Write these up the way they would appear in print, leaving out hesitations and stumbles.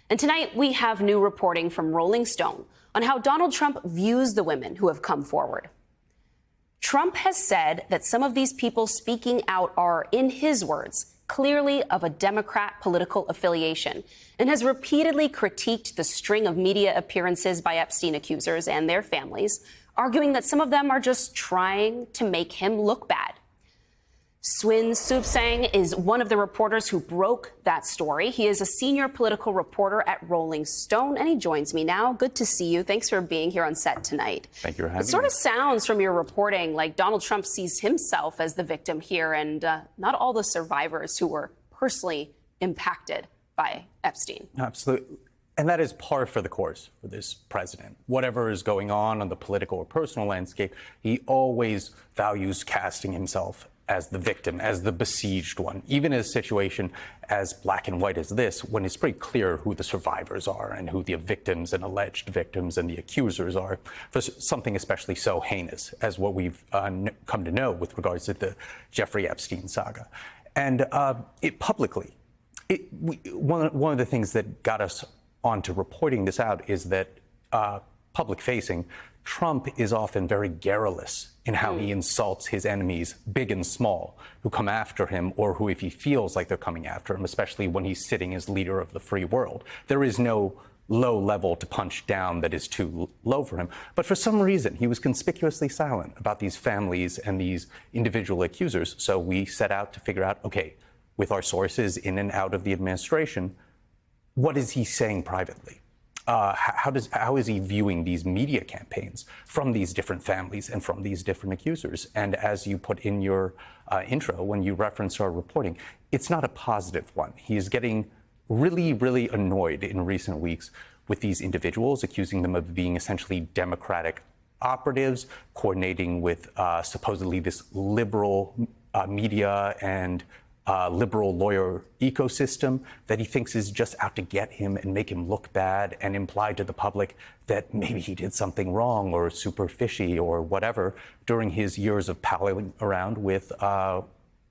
And tonight we have new reporting from Rolling Stone on how Donald Trump views the women who have come forward. Trump has said that some of these people speaking out are, in his words, clearly of a Democrat political affiliation, and has repeatedly critiqued the string of media appearances by Epstein accusers and their families, arguing that some of them are just trying to make him look bad. Swin Soupsang is one of the reporters who broke that story. He is a senior political reporter at Rolling Stone, and he joins me now. Good to see you. Thanks for being here on set tonight. Thank you for having me. It sort of sounds from your reporting like Donald Trump sees himself as the victim here and not all the survivors who were personally impacted by Epstein. Absolutely. And that is par for the course for this president. Whatever is going on the political or personal landscape, he always values casting himself as the victim, as the besieged one, even in a situation as black and white as this, when it's pretty clear who the survivors are and who the victims and alleged victims and the accusers are, for something especially so heinous as what we've come to know with regards to the Jeffrey Epstein saga. And one of the things that got us onto reporting this out is that public-facing, Trump is often very garrulous in how he insults his enemies, big and small, who come after him or who, if he feels like they're coming after him, especially when he's sitting as leader of the free world. There is no low level to punch down that is too low for him. But for some reason, he was conspicuously silent about these families and these individual accusers. So we set out to figure out, okay, with our sources in and out of the administration, what is he saying privately? How is he viewing these media campaigns from these different families and from these different accusers? And as you put in your intro, when you reference our reporting, it's not a positive one. He is getting really, really annoyed in recent weeks with these individuals, accusing them of being essentially Democratic operatives, coordinating with supposedly this liberal media and liberal lawyer ecosystem that he thinks is just out to get him and make him look bad and imply to the public that maybe he did something wrong or super fishy or whatever during his years of palling around with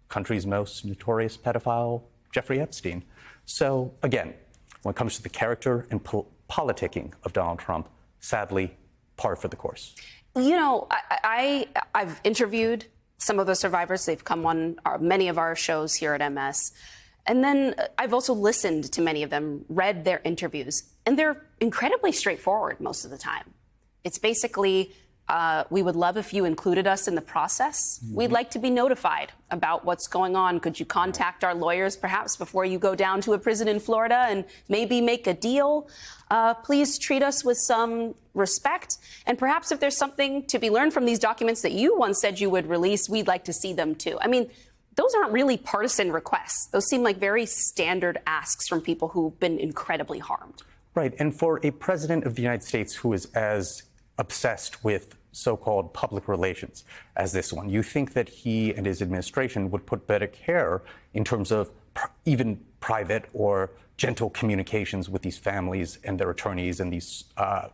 country's most notorious pedophile, Jeffrey Epstein. So again, when it comes to the character and politicking of Donald Trump, sadly, par for the course. You know, I've interviewed some of the survivors. They've come on many of our shows here at MS. And then I've also listened to many of them, read their interviews, and they're incredibly straightforward most of the time. It's basically, we would love if you included us in the process. We'd like to be notified about what's going on. Could you contact our lawyers perhaps before you go down to a prison in Florida and maybe make a deal? Please treat us with some respect. And perhaps if there's something to be learned from these documents that you once said you would release, we'd like to see them too. I mean, those aren't really partisan requests. Those seem like very standard asks from people who've been incredibly harmed. Right. And for a president of the United States who is as obsessed with so-called public relations as this one, you think that he and his administration would put better care in terms of even private or gentle communications with these families and their attorneys and these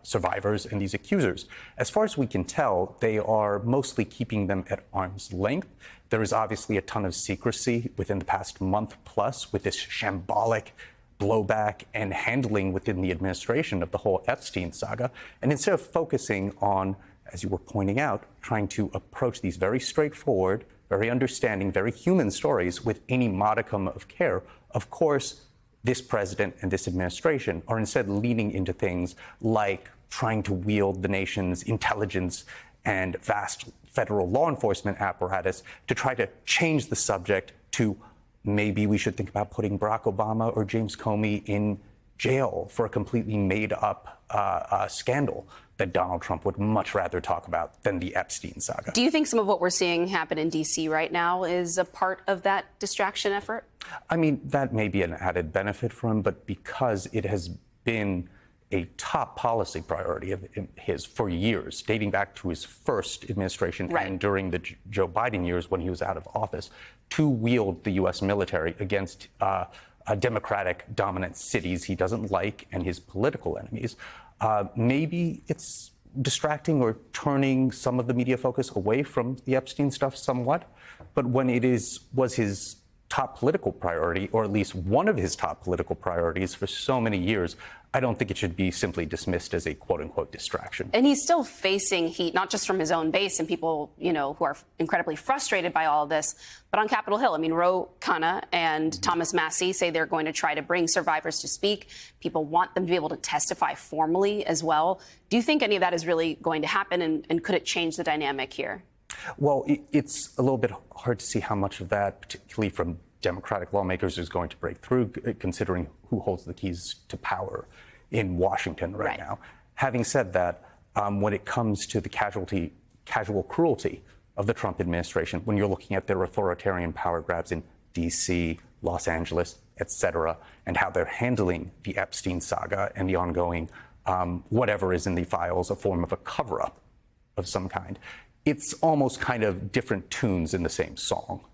survivors and these accusers. As far as we can tell, they are mostly keeping them at arm's length. There is obviously a ton of secrecy within the past month plus with this shambolic blowback and handling within the administration of the whole Epstein saga. And instead of focusing on, as you were pointing out, trying to approach these very straightforward, very understanding, very human stories with any modicum of care, of course, this president and this administration are instead leaning into things like trying to wield the nation's intelligence and vast federal law enforcement apparatus to try to change the subject to maybe we should think about putting Barack Obama or James Comey in jail for a completely made-up scandal that Donald Trump would much rather talk about than the Epstein saga. Do you think some of what we're seeing happen in D.C. right now is a part of that distraction effort? I mean, that may be an added benefit for him, but because it has been a top policy priority of his for years, dating back to his first administration and during the Joe Biden years when he was out of office, to wield the U.S. military against Democratic dominant cities he doesn't like and his political enemies. Maybe it's distracting or turning some of the media focus away from the Epstein stuff somewhat. But when it was his top political priority, or at least one of his top political priorities for so many years, I don't think it should be simply dismissed as a quote-unquote distraction. And he's still facing heat, not just from his own base and people, who are incredibly frustrated by all of this, but on Capitol Hill. I mean, Ro Khanna and Thomas Massie say they're going to try to bring survivors to speak. People want them to be able to testify formally as well. Do you think any of that is really going to happen, and could it change the dynamic here? Well, it's a little bit hard to see how much of that, particularly from Democratic lawmakers, is going to break through, considering who holds the keys to power in Washington right now. Having said that, when it comes to the casual cruelty of the Trump administration, when you're looking at their authoritarian power grabs in D.C., Los Angeles, et cetera, and how they're handling the Epstein saga and the ongoing whatever is in the files, a form of a cover-up of some kind, it's almost kind of different tunes in the same song.